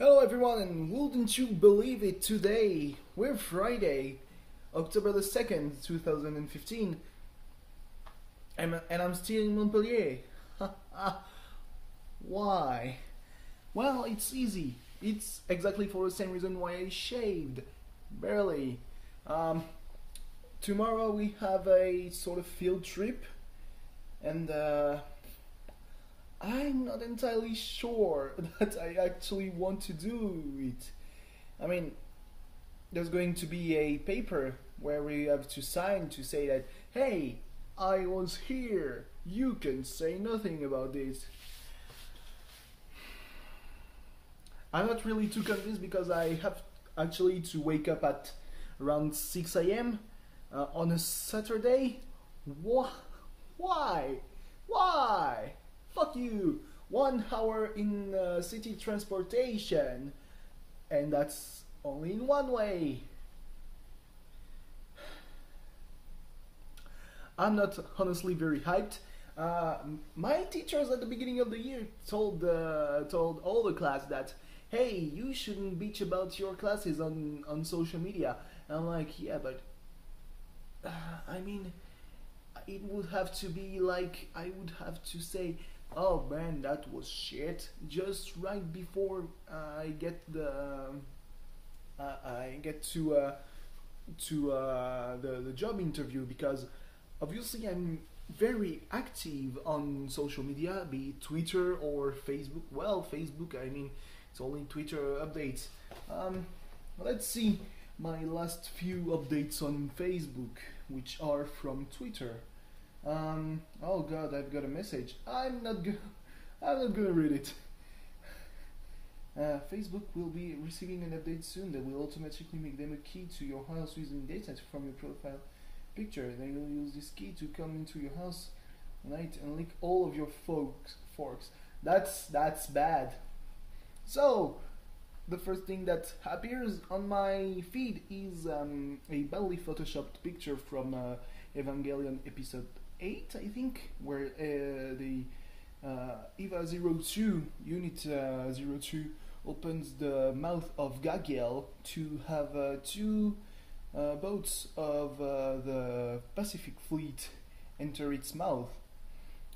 Hello everyone, and wouldn't you believe it, today we're Friday, October the 2nd, 2015, and I'm still in Montpellier. Why? Well, it's easy. It's exactly for the same reason why I shaved. Barely. Tomorrow we have a sort of field trip, and I'm not entirely sure that I actually want to do it. I mean, there's going to be a paper where we have to sign to say that, hey, I was here, you can say nothing about this. I'm not really too convinced because I have actually to wake up at around 6 a.m. On a Saturday. Why? Why? Fuck you! 1 hour in city transportation, and that's only in one way. I'm not honestly very hyped. My teachers at the beginning of the year told all the class that, hey, you shouldn't bitch about your classes on social media. And I'm like, yeah, but I mean, it would have to be like, I would have to say, oh man, that was shit, just right before I get the the job interview, because obviously I'm very active on social media, be it Twitter or Facebook. Well, Facebook, I mean, it's only Twitter updates. Let's see my last few updates on Facebook, which are from Twitter. Oh god, I've got a message. I'm not gonna read it. Facebook will be receiving an update soon that will automatically make them a key to your house using data from your profile picture. They will use this key to come into your house tonight and link all of your forks. That's bad. So the first thing that appears on my feed is a badly photoshopped picture from Evangelion episode 8, I think, where the EVA 02, Unit 02, opens the mouth of Gagiel to have two boats of the Pacific Fleet enter its mouth.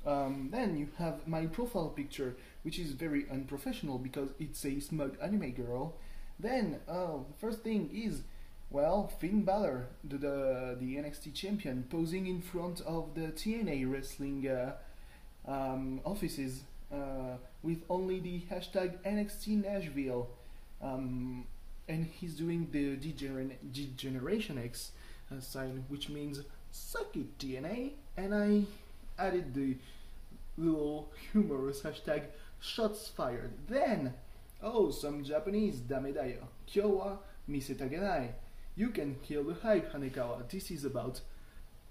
Then you have my profile picture, which is very unprofessional because it's a smug anime girl. Then, the first thing is, well, Finn Balor, the NXT champion, posing in front of the TNA wrestling offices with only the hashtag NXT Nashville, and he's doing the Degeneration X sign, which means suck it TNA, and I added the little humorous hashtag shots fired. Then, oh, some Japanese, damedayo, kyo wa misetagenai. You can kill the hype, Hanekawa. This is about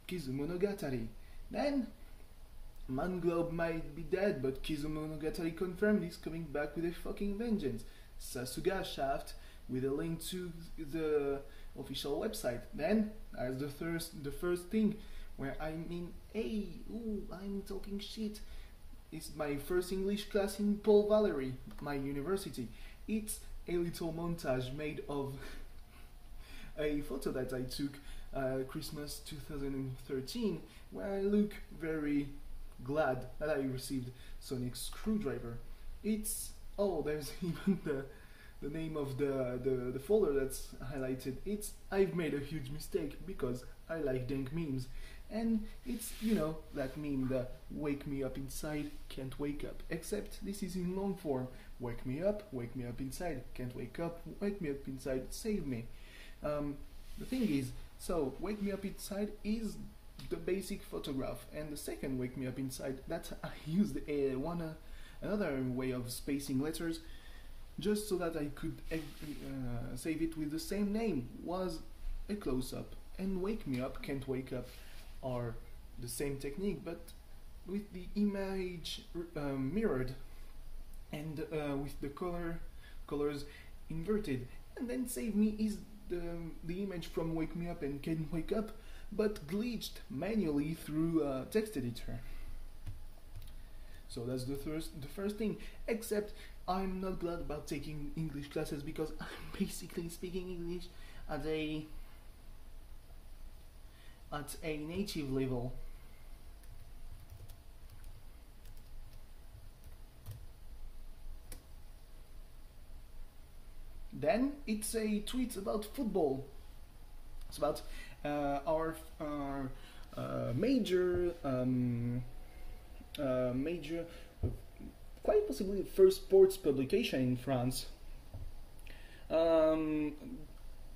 Kizumonogatari. Then, Manglobe might be dead, but Kizumonogatari confirmed he's coming back with a fucking vengeance. Sasuga Shaft with a link to the official website. Then, as the first thing, where I mean, hey, ooh, I'm talking shit. It's my first English class in Paul Valery, my university. It's a little montage made of a photo that I took Christmas 2013, where I look very glad that I received Sonic Screwdriver. It's, oh, there's even the name of the folder that's highlighted. It's, I've made a huge mistake because I like dank memes. And it's, you know, that meme, the wake me up inside, can't wake up. Except this is in long form. Wake me up inside, can't wake up inside, save me. The thing is, so wake me up inside is the basic photograph, and the second wake me up inside, that I used another way of spacing letters just so that I could save it with the same name, was a close-up. And wake me up, can't wake up are the same technique, but with the image mirrored and with the colors inverted. And then save me is the image from Wake Me Up and Can't Wake Up, but glitched manually through text editor. So that's the first thing. Except I'm not glad about taking English classes because I'm basically speaking English at a native level. Then it's a tweet about football. It's about our major major, quite possibly the first sports publication in France, um,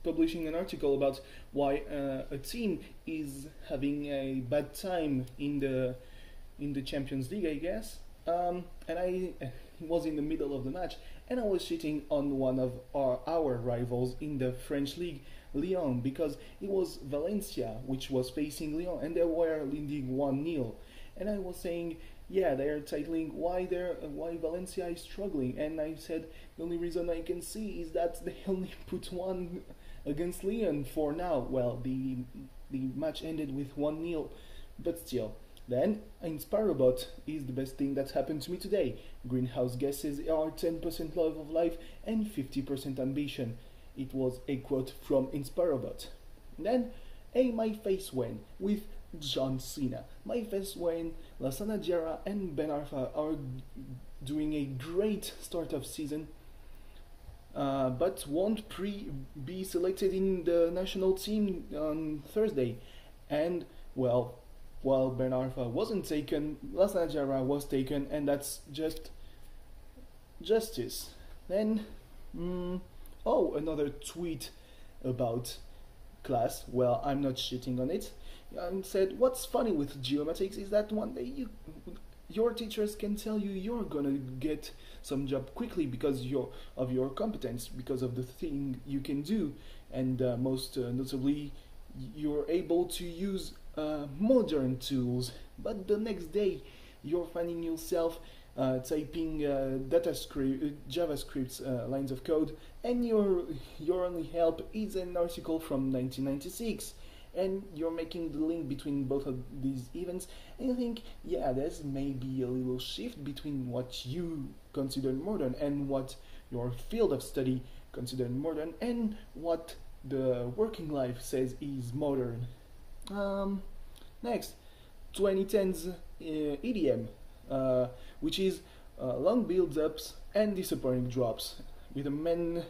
publishing an article about why a team is having a bad time in the Champions League, I guess. And I was in the middle of the match, and I was shitting on one of our rivals in the French league, Lyon, because it was Valencia which was facing Lyon, and they were leading 1-0. And I was saying, yeah, they're titling why Valencia is struggling, and I said the only reason I can see is that they only put one against Lyon for now. Well, the match ended with 1-0, but still. Then, InspireBot is the best thing that's happened to me today. Greenhouse gases are 10% love of life and 50% ambition. It was a quote from InspireBot. Then, My Face When with John Cena. My Face When, Lassana Diarra and Ben Arfa are doing a great start of season, but won't be selected in the national team on Thursday. And, well, while Ben Arfa wasn't taken, Lassana Diarra was taken, and that's just justice. Then, another tweet about class. Well, I'm not shitting on it. Said, what's funny with geomatics is that one day your teachers can tell you you're gonna get some job quickly because of your competence, because of the thing you can do, and most notably, you're able to use modern tools. But the next day, you're finding yourself typing JavaScript lines of code, and your only help is an article from 1996, and you're making the link between both of these events, and you think, yeah, there's maybe a little shift between what you consider modern and what your field of study considered modern and what the working life says is modern. Next, 2010s EDM, which is long build-ups and disappointing drops, with a man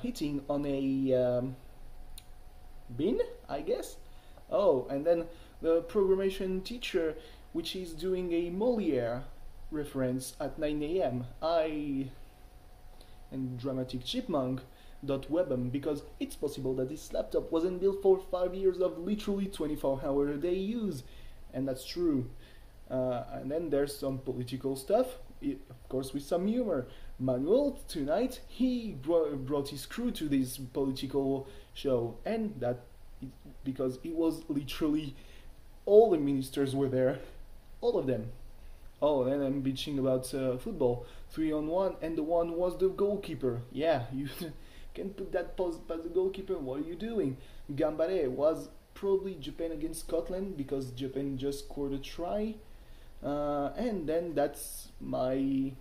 hitting on a bin, I guess. Oh, and then the programmation teacher, which is doing a Molière reference at 9 a.m. And Dramatic Chipmunk .webm, because it's possible that this laptop wasn't built for 5 years of literally 24-hour a day use, and that's true. And then there's some political stuff, of course with some humor. Manuel, tonight, he brought his crew to this political show, and that because it was literally all the ministers were there, all of them. Oh, and I'm bitching about football, 3-on-1, and the one was the goalkeeper. Yeah, you can put that past the goalkeeper. What are you doing? Gambare was probably Japan against Scotland because Japan just scored a try, and then that's my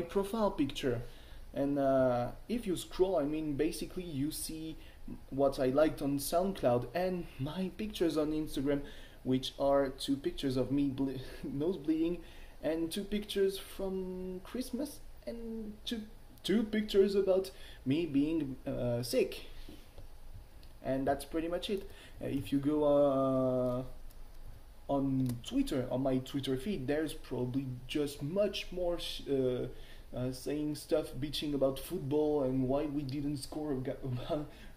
profile picture. And if you scroll, I mean, basically you see what I liked on SoundCloud and my pictures on Instagram, which are 2 pictures of me nose bleeding, and 2 pictures from Christmas, and two pictures about me being sick. And that's pretty much it. If you go on Twitter, on my Twitter feed, there's probably just much more saying stuff, bitching about football and why we didn't score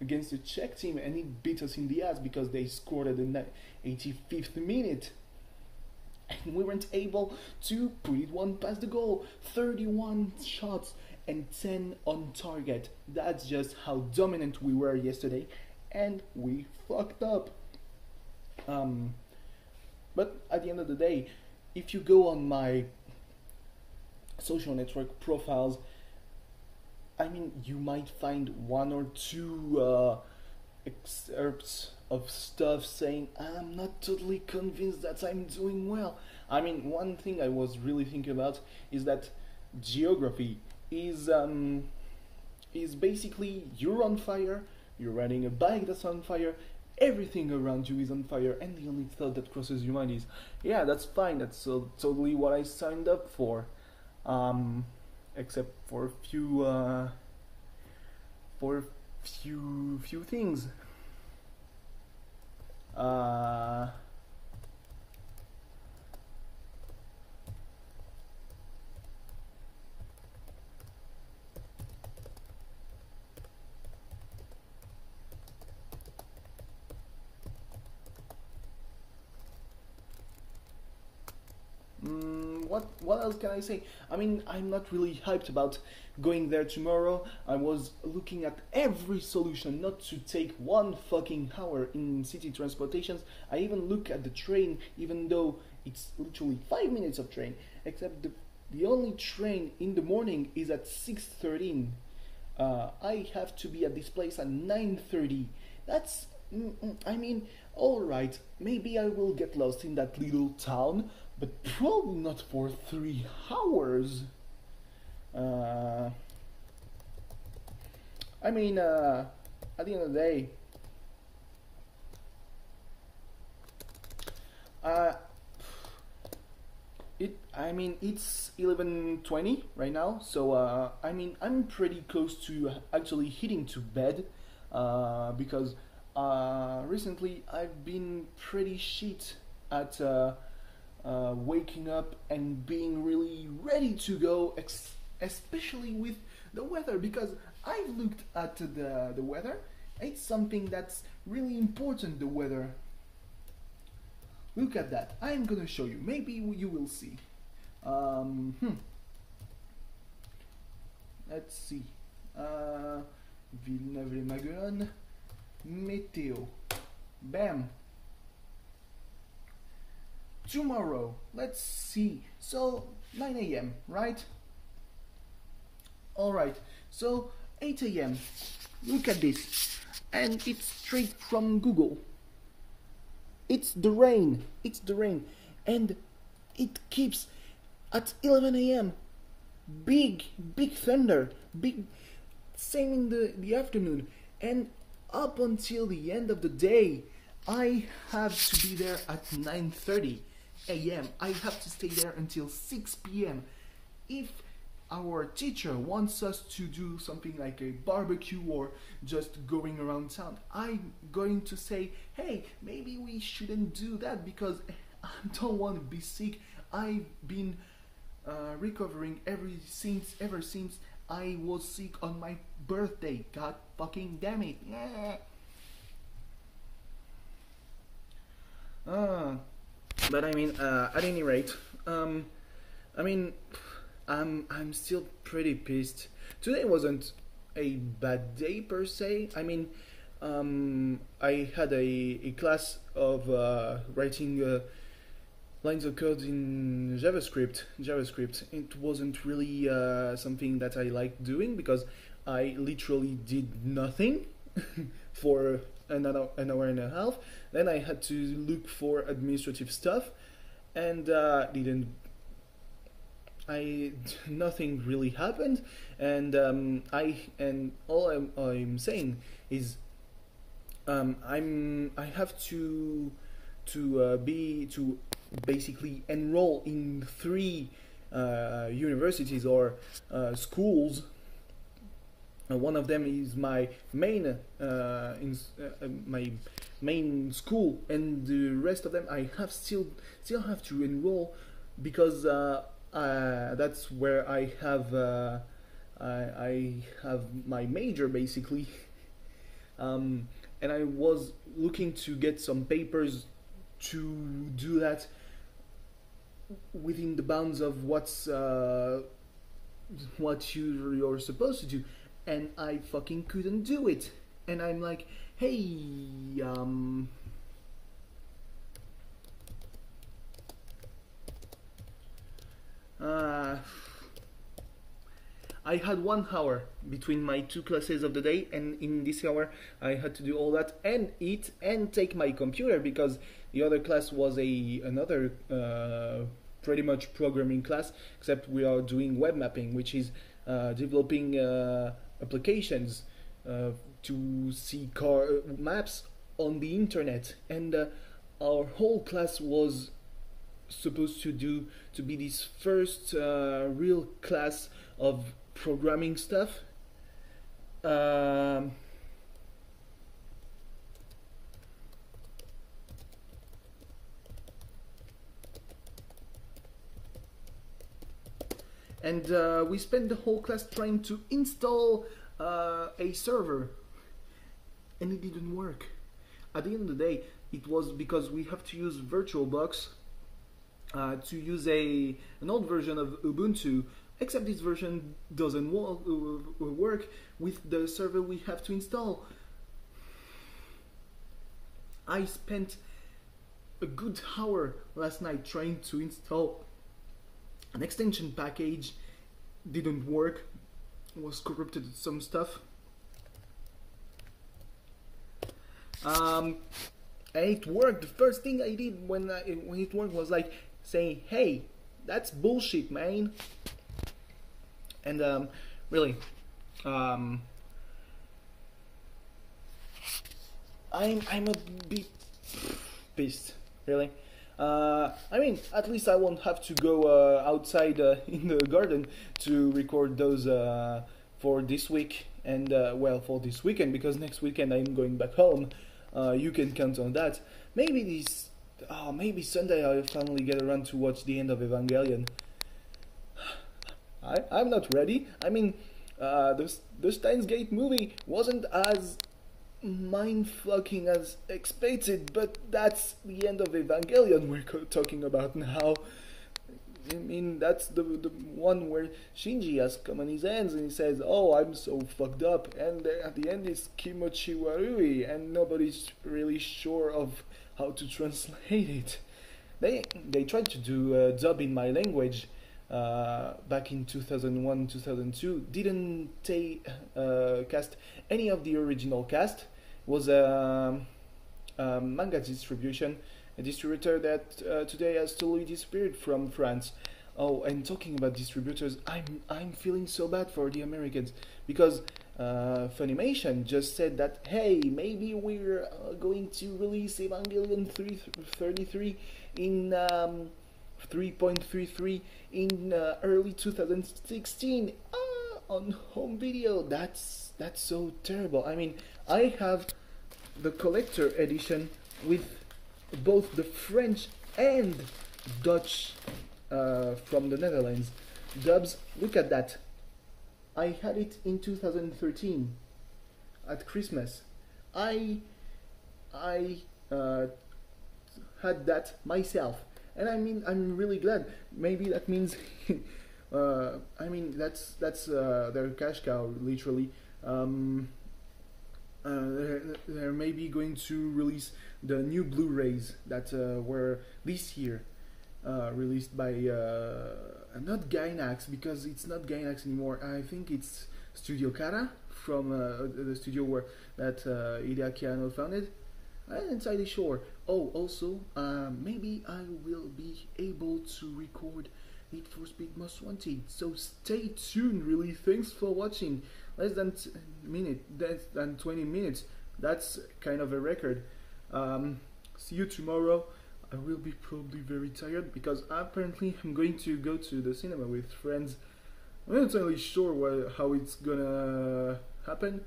against the Czech team, and it beat us in the ass because they scored at the 85th minute. And we weren't able to put it one past the goal. 31 shots and 10 on target. That's just how dominant we were yesterday, and we fucked up. But at the end of the day, if you go on my social network profiles, I mean, you might find 1 or 2 excerpts of stuff saying, I'm not totally convinced that I'm doing well. I mean, one thing I was really thinking about is that geography is basically you're on fire, you're riding a bike that's on fire, everything around you is on fire, and the only thought that crosses your mind is, yeah, that's fine, that's totally what I signed up for, except for few things. What else can I say? I mean, I'm not really hyped about going there tomorrow. I was looking at every solution not to take 1 fucking hour in city transportations. I even look at the train, even though it's literally 5 minutes of train, except the only train in the morning is at 6:13. I have to be at this place at 9:30. That's, I mean, alright, maybe I will get lost in that little town, but probably not for 3 hours. I mean, at the end of the day, it's 11:20 right now, so I mean, I'm pretty close to actually heading to bed, because recently I've been pretty shit at waking up and being really ready to go, especially with the weather, because I've looked at the weather. It's something that's really important, the weather. Look at that. I'm gonna show you. Maybe you will see. Let's see. Villeneuve-les-Maguelones. Météo. Bam. Tomorrow. Let's see. So 9 a.m. right? Alright. So 8 a.m. Look at this. And it's straight from Google. It's the rain. It's the rain. And it keeps at 11 a.m. Big thunder. Big, same in the afternoon. And up until the end of the day, I have to be there at 9:30 a.m. I have to stay there until 6 p.m. If our teacher wants us to do something like a barbecue or just going around town, I'm going to say, hey, maybe we shouldn't do that because I don't want to be sick. I've been recovering ever since I was sick on my birthday. God fucking damn it. Yeah. But I mean, at any rate, I mean, I'm still pretty pissed. Today wasn't a bad day per se. I mean, I had a class of writing lines of code in JavaScript. It wasn't really something that I liked doing because I literally did nothing for an hour and a half. Then I had to look for administrative stuff, and nothing really happened. And all I'm saying is I have to basically enroll in 3 universities or schools. One of them is my main main school, and the rest of them I have still have to enroll because that's where I have my major basically. And I was looking to get some papers to do that within the bounds of what you're supposed to do, and I fucking couldn't do it. And I'm like, hey, I had 1 hour between my 2 classes of the day, and in this hour I had to do all that and eat and take my computer because the other class was another pretty much programming class, except we are doing web mapping, which is developing applications to see car maps on the internet. And our whole class was supposed to be this first real class of programming stuff. And we spent the whole class trying to install a server, and it didn't work. At the end of the day, it was because we have to use VirtualBox to use an old version of Ubuntu, except this version doesn't work with the server we have to install. I spent a good hour last night trying to install an extension package. Didn't work, was corrupted some stuff. And it worked. The first thing I did when it worked was like saying, "Hey, that's bullshit, man." And really, I'm a bit pissed, really. I mean, at least I won't have to go outside in the garden to record those for this week and well, for this weekend, because next weekend I'm going back home. You can count on that. Maybe maybe Sunday I'll finally get around to watch the end of Evangelion. I'm not ready. I mean, the Steins Gate movie wasn't as mind-fucking as expected, but that's the end of Evangelion we're talking about now. I mean, that's the one where Shinji has come on his hands and he says, "Oh, I'm so fucked up," and at the end is Kimochi Warui, and nobody's really sure of how to translate it. They tried to do a dub in my language back in 2001, 2002. Didn't cast any of the original cast. Was a manga distribution, a distributor that today has totally disappeared from France. Oh, and talking about distributors, I'm feeling so bad for the Americans, because Funimation just said that, hey, maybe we're going to release Evangelion 333 in 3.33 in early 2016 on home video. That's so terrible. I mean, I have the collector edition with both the French and Dutch from the Netherlands dubs. Look at that. I had it in 2013 at Christmas. I had that myself, and I mean, I'm really glad. Maybe that means I mean, that's their cash cow, literally. They're maybe going to release the new Blu-rays that were this year released by not Gainax, because it's not Gainax anymore. I think it's Studio Kara from the studio where that Hideaki Anno founded. I'm not entirely sure. Oh, also, maybe I will be able to record Need for Speed Most Wanted. So stay tuned. Really, thanks for watching. Less than 20 minutes. That's kind of a record. See you tomorrow. I will be probably very tired because apparently I'm going to go to the cinema with friends. I'm not entirely sure how it's gonna happen.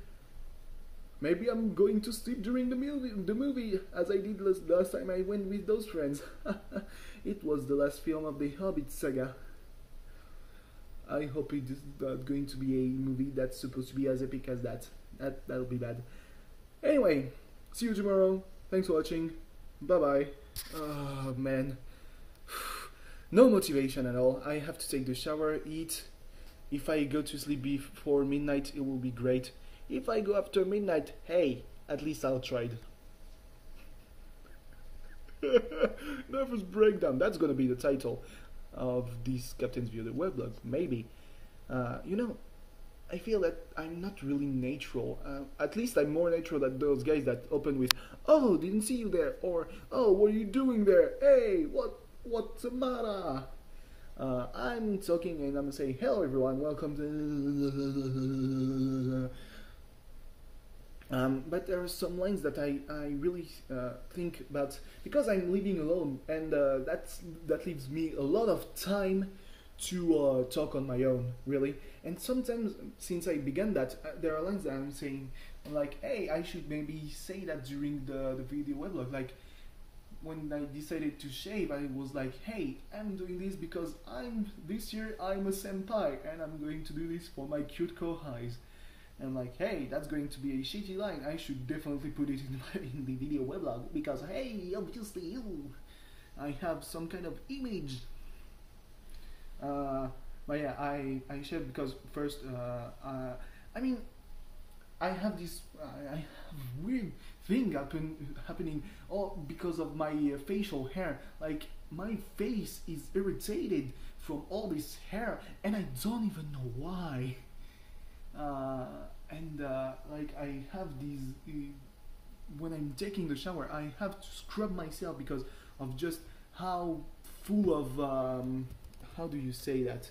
Maybe I'm going to sleep during the movie as I did last time I went with those friends. It was the last film of the Hobbit saga. I hope it is not going to be a movie that's supposed to be as epic as that. That'll be bad. Anyway, see you tomorrow. Thanks for watching. Bye bye. Oh man. No motivation at all. I have to take the shower, eat. If I go to sleep before midnight, it will be great. If I go after midnight, hey, at least I'll try. Nervous breakdown. That's gonna be the title of this Captain's View, the weblog. Maybe. You know, I feel that I'm not really natural. At least I'm more natural than those guys that open with, "Oh, didn't see you there," or "Oh, what are you doing there? Hey, what's the matter?" I'm talking and I'm saying, hello everyone, welcome to... but there are some lines that I really think about, because I'm living alone, and that leaves me a lot of time to talk on my own, really. And sometimes, since I began that, there are lines that I'm saying, I'm like, hey, I should maybe say that during the video weblog. Like, when I decided to shave, I was like, hey, I'm doing this because this year I'm a senpai, and I'm going to do this for my cute kohais. And like, hey, that's going to be a shitty line. I should definitely put it in the video weblog because, hey, obviously, I have some kind of image. But yeah, I shared because first, I mean, I have this I have weird thing happening all because of my facial hair. Like, my face is irritated from all this hair, and I don't even know why. Like, I have these when I'm taking the shower, I have to scrub myself because of just how full of how do you say that?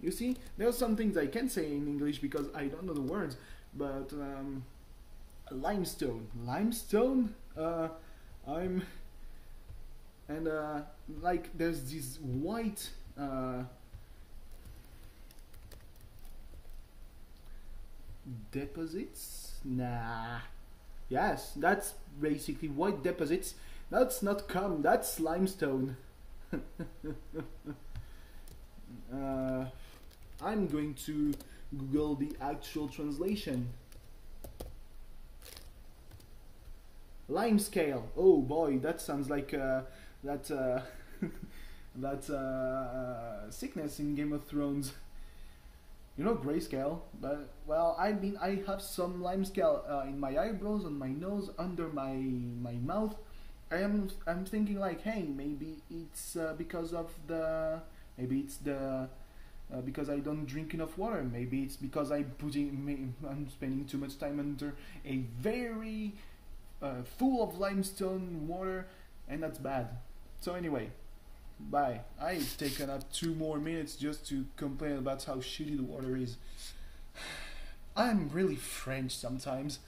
You see, there are some things I can say in English because I don't know the words, but limestone, I'm and like, there's this white deposits. Nah. Yes, that's basically white deposits. That's not cum, that's limestone. I'm going to Google the actual translation. LIMESCALE. Oh boy, that sounds like that sickness in Game of Thrones. You know, grayscale, but well, I mean, I have some limescale in my eyebrows, on my nose, under my mouth. I'm thinking like, hey, maybe it's because of because I don't drink enough water. Maybe it's because I'm spending too much time under a very full of limestone water, and that's bad. So anyway, bye. I've taken up 2 more minutes just to complain about how shitty the water is. I'm really French sometimes.